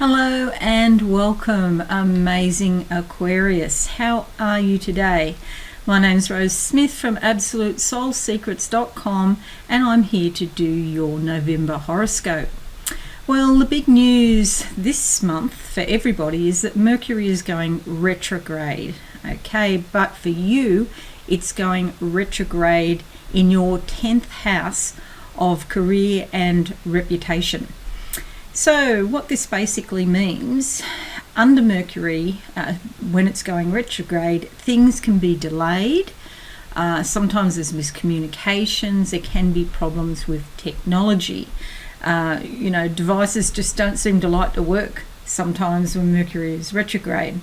Hello and welcome, amazing Aquarius. How are you today? My name's Rose Smith from AbsoluteSoulSecrets.com and I'm here to do your November horoscope. Well, the big news this month for everybody is that Mercury is going retrograde. Okay, but for you, it's going retrograde in your 10th house of career and reputation. So what this basically means, under Mercury, when it's going retrograde, things can be delayed. Sometimes there's miscommunications. There can be problems with technology. Devices just don't seem to like to work sometimes when Mercury is retrograde.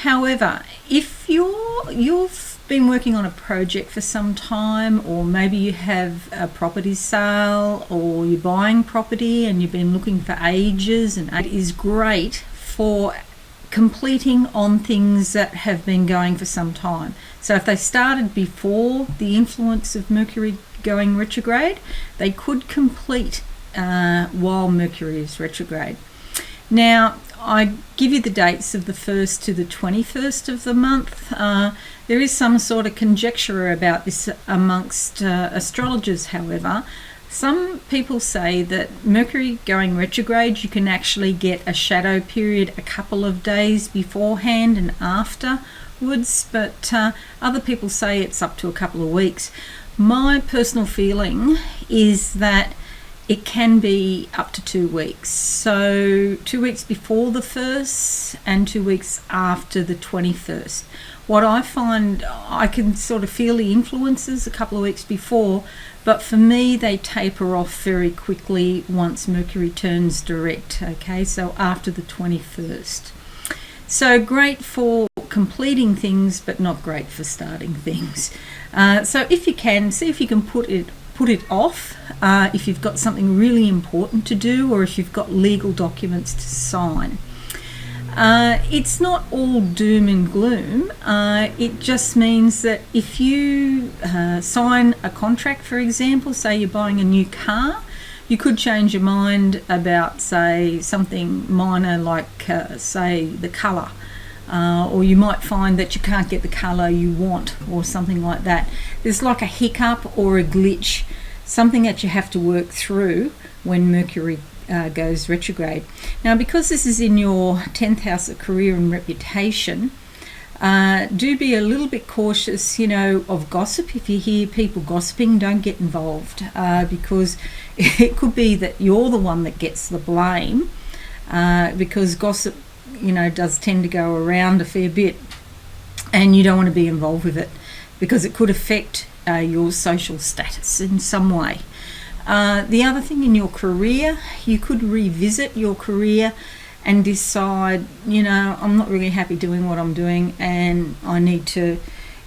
However, if you've been working on a project for some time, or maybe you have a property sale, or you're buying property and you've been looking for ages, and it is great for completing on things that have been going for some time. So if they started before the influence of Mercury going retrograde, they could complete while Mercury is retrograde. Now, I give you the dates of the 1st to the 21st of the month. There is some sort of conjecture about this amongst astrologers, however. Some people say that Mercury going retrograde, you can actually get a shadow period a couple of days beforehand and afterwards, but other people say it's up to a couple of weeks. My personal feeling is that it can be up to 2 weeks. So 2 weeks before the 1st and 2 weeks after the 21st. What I find, I can sort of feel the influences a couple of weeks before, but for me they taper off very quickly once Mercury turns direct. Okay, so after the 21st. So great for completing things, but not great for starting things. So if you can, see if you can put it off if you've got something really important to do, or if you've got legal documents to sign. It's not all doom and gloom. It just means that if you sign a contract, for example, say you're buying a new car, you could change your mind about, say, something minor like, say, the colour. Or you might find that you can't get the colour you want, or something like that. There's like a hiccup or a glitch, something that you have to work through when Mercury goes retrograde. Now, because this is in your 10th house of career and reputation, do be a little bit cautious, of gossip. If you hear people gossiping, don't get involved, because it could be that you're the one that gets the blame, because gossip does tend to go around a fair bit, and you don't want to be involved with it because it could affect your social status in some way. The other thing, in your career, you could revisit your career and decide, I'm not really happy doing what I'm doing and I need to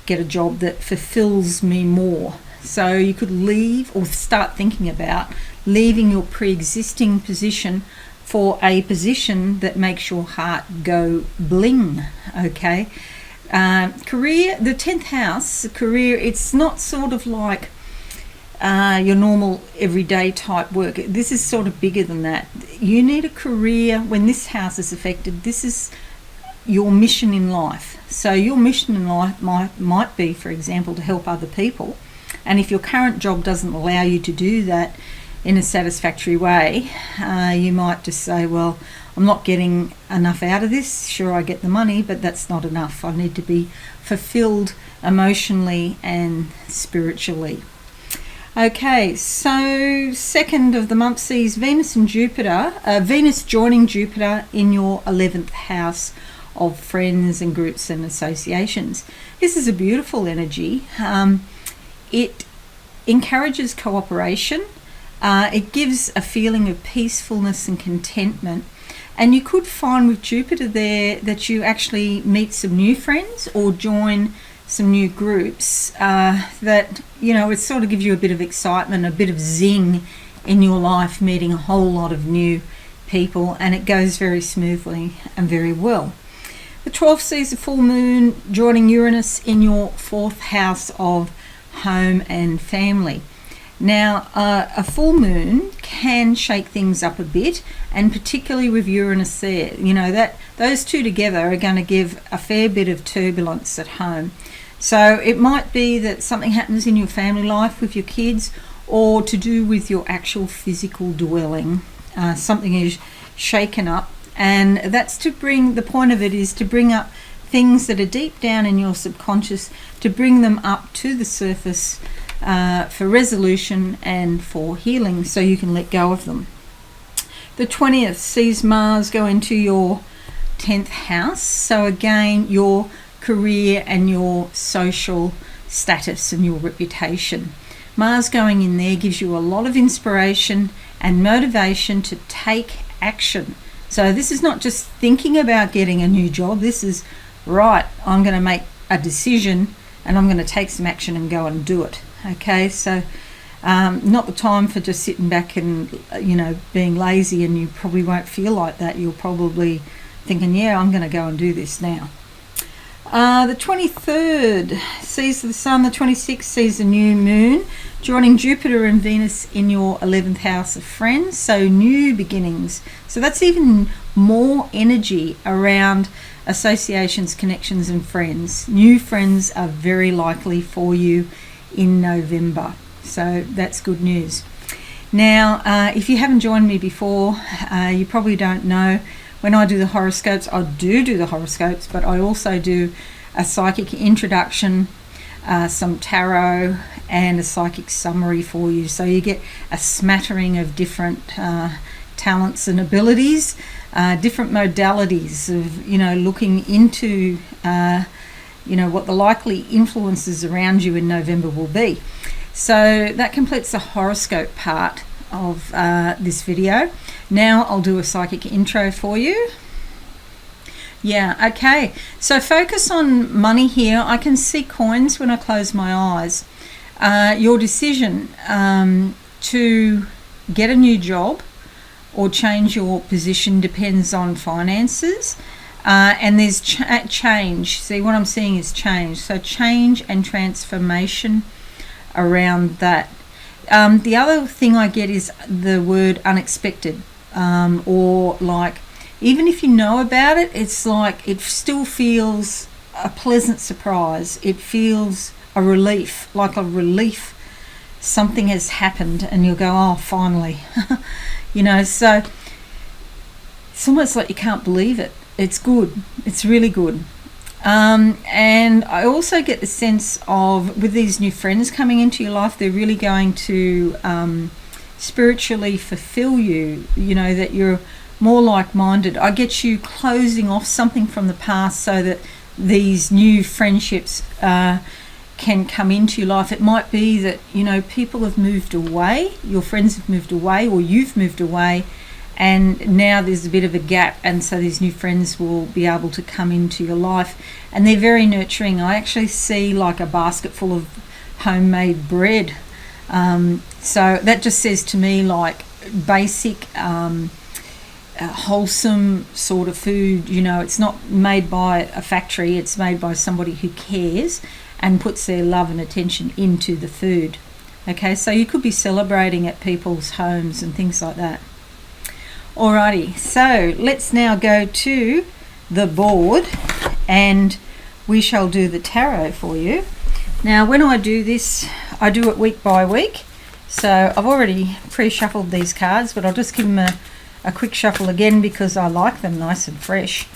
get a job that fulfills me more. So you could leave, or start thinking about leaving your pre-existing position for a position that makes your heart go bling. Okay, career, the 10th house, career, it's not sort of like your normal everyday type work. This is sort of bigger than that. You need a career. When this house is affected, this is your mission in life. So your mission in life might be, for example, to help other people, and if your current job doesn't allow you to do that in a satisfactory way, you might just say, well, I'm not getting enough out of this. Sure, I get the money, but that's not enough. I need to be fulfilled emotionally and spiritually. Okay, so 2nd of the month sees Venus and Jupiter, Venus joining Jupiter in your 11th house of friends and groups and associations. This is a beautiful energy. It encourages cooperation. It gives a feeling of peacefulness and contentment. And you could find with Jupiter there that you actually meet some new friends or join some new groups that, it sort of gives you a bit of excitement, a bit of zing in your life, meeting a whole lot of new people, and it goes very smoothly and very well. The 12th sees a full moon joining Uranus in your 4th house of home and family. Now, a full moon can shake things up a bit, and particularly with Uranus there, you know, that those two together are going to give a fair bit of turbulence at home. So it might be that something happens in your family life with your kids, or to do with your actual physical dwelling. Something is shaken up, and that's to bring, the point of it is to bring up things that are deep down in your subconscious, to bring them up to the surface for resolution and for healing, so you can let go of them. The 20th sees Mars go into your 10th house, so again your career and your social status and your reputation. Mars going in there gives you a lot of inspiration and motivation to take action. So this is not just thinking about getting a new job, this is, right, I'm going to make a decision and I'm going to take some action and go and do it. Okay, so not the time for just sitting back and, you know, being lazy, and you probably won't feel like that. You'll probably thinking, yeah, I'm going to go and do this now. The 23rd sees the Sun, the 26th sees the new moon, joining Jupiter and Venus in your 11th house of friends, so new beginnings. So that's even more energy around associations, connections and friends. New friends are very likely for you in November, so that's good news. Now, if you haven't joined me before, you probably don't know, when I do the horoscopes, I do the horoscopes, but I also do a psychic introduction, some tarot, and a psychic summary for you. So you get a smattering of different talents and abilities, different modalities of, you know, looking into, you know, what the likely influences around you in November will be. So that completes the horoscope part of this video. Now I'll do a psychic intro for you. Yeah, okay, so focus on money here. I can see coins when I close my eyes. Your decision to get a new job or change your position depends on finances, and there's change. See, what I'm seeing is change, so change and transformation around that. The other thing I get is the word unexpected, or like, even if you know about it, it's like it still feels a pleasant surprise. It feels a relief, like a relief. Something has happened and you'll go, oh, finally. You know, so it's almost like you can't believe it. It's good. It's really good. And I also get the sense of, with these new friends coming into your life, they're really going to spiritually fulfill you, you know, that you're more like-minded. I get you closing off something from the past so that these new friendships can come into your life. It might be that, you know, people have moved away, your friends have moved away, or you've moved away, and now there's a bit of a gap, and so these new friends will be able to come into your life, and they're very nurturing. I actually see like a basket full of homemade bread, so that just says to me like basic wholesome sort of food. You know, it's not made by a factory, it's made by somebody who cares and puts their love and attention into the food. Okay, so you could be celebrating at people's homes and things like that. Alrighty, so let's now go to the board and we shall do the tarot for you. Now, when I do this, I do it week by week. So I've already pre-shuffled these cards, but I'll just give them a quick shuffle again because I like them nice and fresh.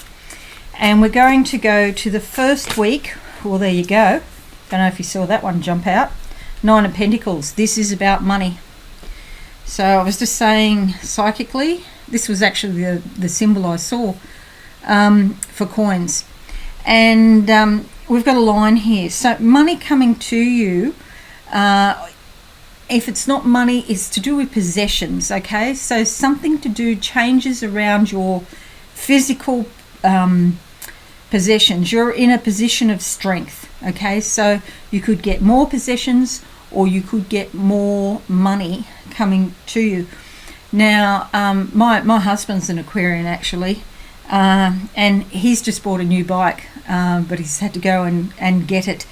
And we're going to go to the first week. Well, there you go. Don't know if you saw that one jump out. Nine of Pentacles. This is about money. So I was just saying psychically, this was actually the symbol I saw for coins. And we've got a line here. So money coming to you, if it's not money, it's to do with possessions, okay? So something to do, changes around your physical possessions. You're in a position of strength, okay? So you could get more possessions or you could get more money coming to you. Now, my husband's an Aquarian actually, and he's just bought a new bike, but he's had to go and get it.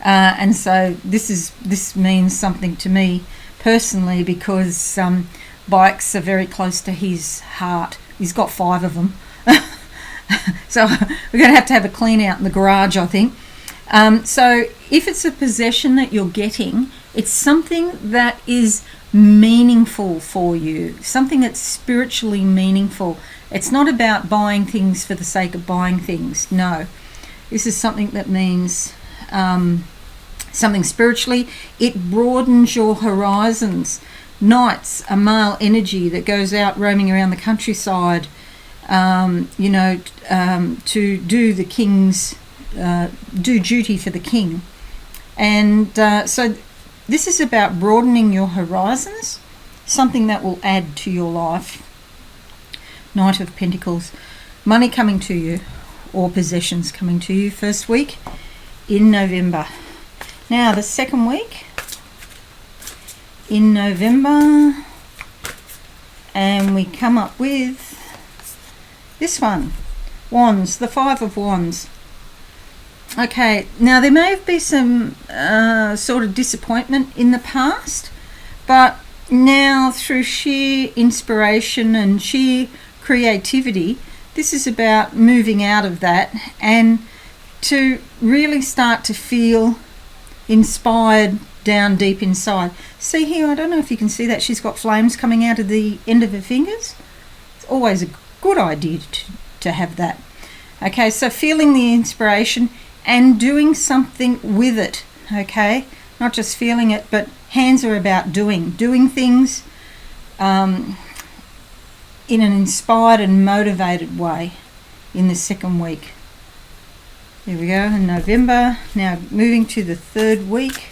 And so this means something to me personally, because bikes are very close to his heart. He's got 5 of them. So we're going to have a clean out in the garage, I think. So if it's a possession that you're getting, it's something that is meaningful for you, something that's spiritually meaningful. It's not about buying things for the sake of buying things. No, this is something that means something spiritually. It broadens your horizons. Knights, a male energy that goes out roaming around the countryside, to do the king's do duty for the king. And so this is about broadening your horizons, something that will add to your life. Knight of Pentacles, money coming to you or possessions coming to you first week in November. Now the second week in November, and we come up with this one, Wands, the 5 of Wands. Okay, now there may have been some sort of disappointment in the past, but now through sheer inspiration and sheer creativity, this is about moving out of that and to really start to feel inspired down deep inside. See here, I don't know if you can see that, she's got flames coming out of the end of her fingers. It's always a good idea to have that. Okay, so feeling the inspiration and doing something with it. Okay, not just feeling it, but hands are about doing things in an inspired and motivated way in the second week. There we go, in November. Now moving to the third week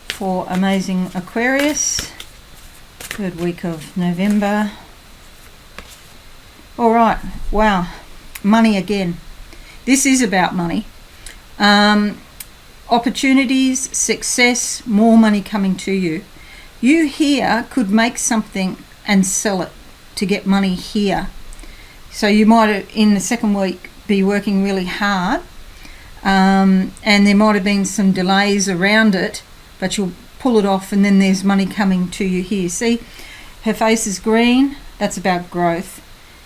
for amazing Aquarius. Third week of November. All right, wow, money again. This is about money. Opportunities, success, more money coming to you. You here could make something and sell it to get money here. So you might, in the second week, be working really hard, and there might have been some delays around it, but you'll pull it off and then there's money coming to you here. See, her face is green. That's about growth.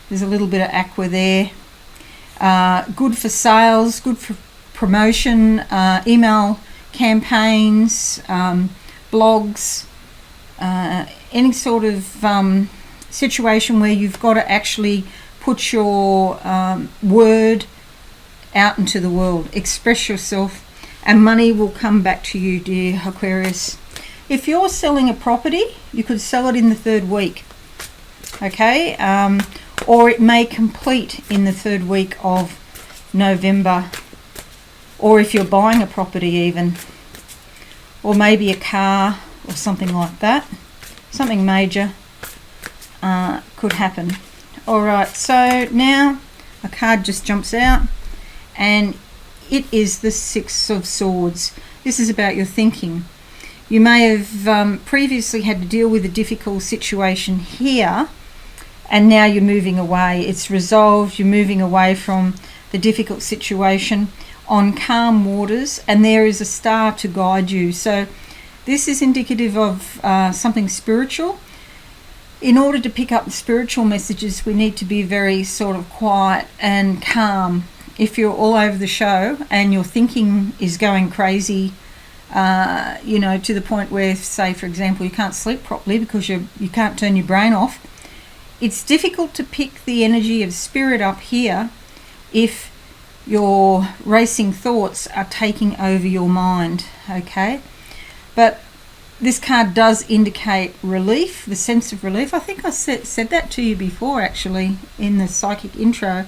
There's a little bit of aqua there. Good for sales, good for promotion, email campaigns, blogs, any sort of situation where you've got to actually put your word out into the world, express yourself, and money will come back to you, dear Aquarius. If you're selling a property, you could sell it in the third week, okay, or it may complete in the third week of November, or if you're buying a property even, or maybe a car or something like that, something major could happen. All right, so now a card just jumps out, and it is the 6 of Swords. This is about your thinking. You may have previously had to deal with a difficult situation here, and now you're moving away. It's resolved. You're moving away from the difficult situation on calm waters, and there is a star to guide you. So this is indicative of something spiritual. In order to pick up the spiritual messages, we need to be very sort of quiet and calm. If you're all over the show and your thinking is going crazy, to the point where, say, for example, you can't sleep properly because you can't turn your brain off, it's difficult to pick the energy of spirit up here if your racing thoughts are taking over your mind, okay? But this card does indicate relief, the sense of relief. I think I said that to you before, actually, in the psychic intro.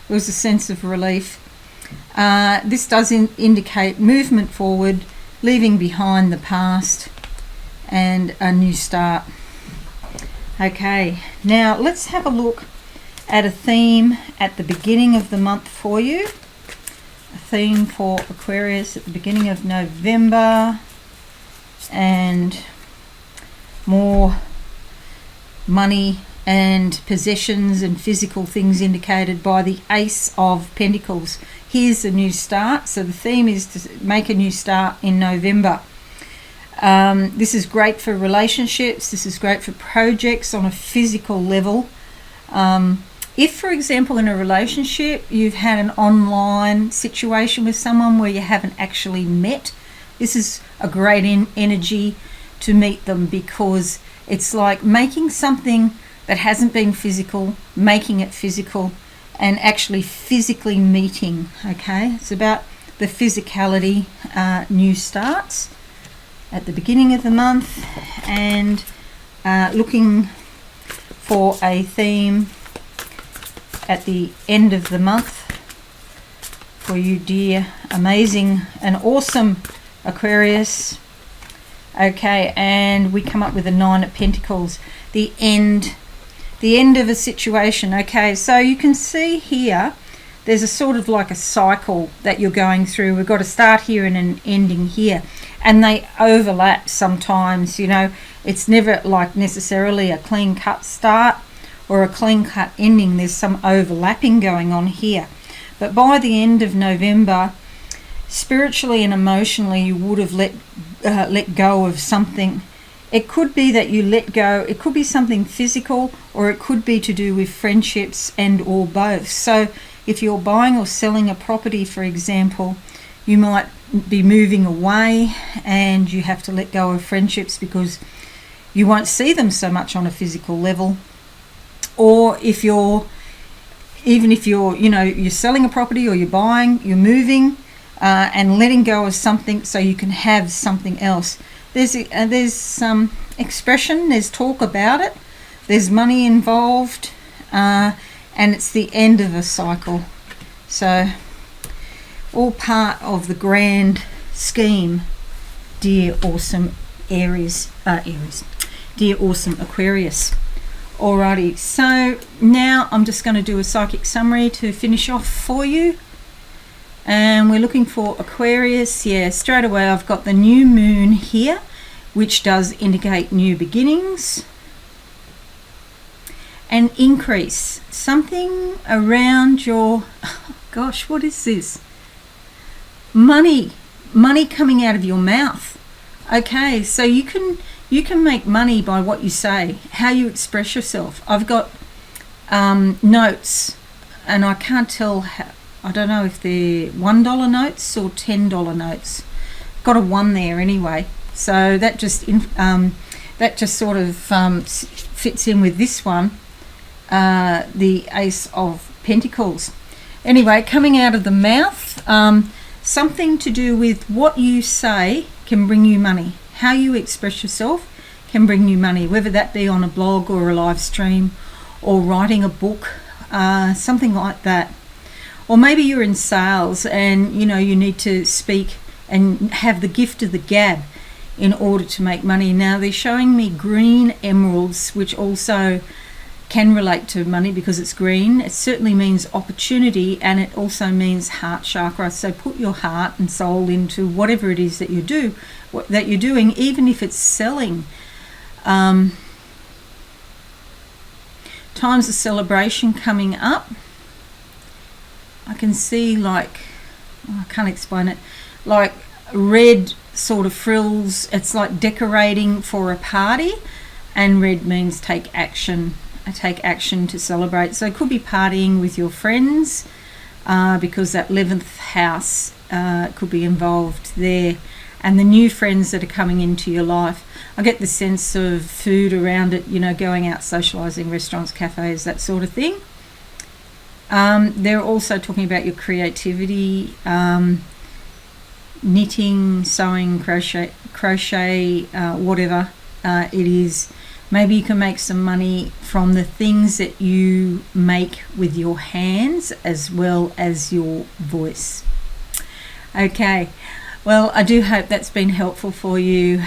There was a sense of relief. This does indicate movement forward, leaving behind the past, and a new start. Okay, now let's have a look at a theme at the beginning of the month for you. A theme for Aquarius at the beginning of November, and more money and possessions and physical things indicated by the Ace of Pentacles. Here's a new start. So the theme is to make a new start in November. This is great for relationships. This is great for projects on a physical level. If, for example, in a relationship, you've had an online situation with someone where you haven't actually met, this is a great energy to meet them, because it's like making something that hasn't been physical, making it physical, and actually physically meeting. Okay, it's about the physicality. New starts at the beginning of the month, and looking for a theme at the end of the month for you, dear, amazing and awesome Aquarius. Okay, and we come up with the 9 of Pentacles, the end of a situation. Okay, so you can see here there's a sort of like a cycle that you're going through. We've got a start here and an ending here, and they overlap sometimes. You know, it's never like necessarily a clean cut start or a clean cut ending. There's some overlapping going on here, but by the end of November, spiritually and emotionally, you would have let go of something. It could be that you let go. It could be something physical, or it could be to do with friendships, and or both. So if you're buying or selling a property, for example, you might be moving away and you have to let go of friendships because you won't see them so much on a physical level. Or if you're you're selling a property, or you're buying, you're moving, and letting go of something so you can have something else. There's some expression, there's talk about it, there's money involved, and it's the end of a cycle. So all part of the grand scheme, dear awesome dear awesome Aquarius. Alrighty, so now I'm just going to do a psychic summary to finish off for you. And we're looking for Aquarius. Yeah, straight away I've got the new moon here, which does indicate new beginnings and increase. Something around your, oh gosh, what is this? Money coming out of your mouth. Okay, so you can make money by what you say, how you express yourself. I've got notes, and I can't tell how, I don't know if they're $1 notes or $10 notes. Got a 1 there anyway, so that just sort of fits in with this one, the Ace of Pentacles. Anyway, coming out of the mouth, something to do with what you say can bring you money. How you express yourself can bring you money, whether that be on a blog or a live stream or writing a book, something like that. Or maybe you're in sales and you need to speak and have the gift of the gab in order to make money. Now they're showing me green emeralds, which also can relate to money because it's green. It certainly means opportunity, and it also means heart chakra. So put your heart and soul into whatever it is that you do, that you're doing, even if it's selling. Times of celebration coming up. I can see I can't explain it, like red sort of frills. It's like decorating for a party, and red means take action to celebrate. So it could be partying with your friends, because that 11th house could be involved there, and the new friends that are coming into your life. I get the sense of food around it, going out, socializing, restaurants, cafes, that sort of thing. They're also talking about your creativity, knitting, sewing, crochet, whatever it is. Maybe you can make some money from the things that you make with your hands as well as your voice. Okay, well, I do hope that's been helpful for you,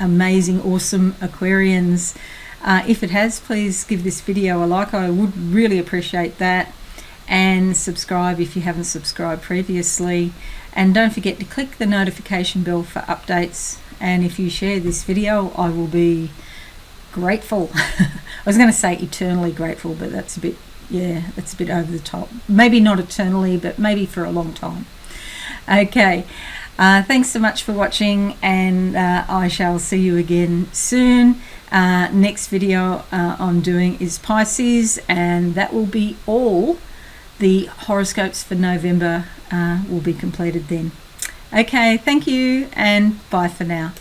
amazing, awesome Aquarians. If it has, please give this video a like. I would really appreciate that. And subscribe if you haven't subscribed previously. And don't forget to click the notification bell for updates. And if you share this video, I will be grateful. I was going to say eternally grateful, but that's a bit over the top. Maybe not eternally, but maybe for a long time. Okay, Thanks so much for watching, and I shall see you again soon. Next video I'm doing is Pisces, and that will be all. The horoscopes for November will be completed then. Okay, thank you, and bye for now.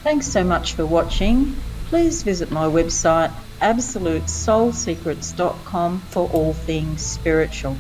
Thanks so much for watching. Please visit my website absolutesoulsecrets.com for all things spiritual.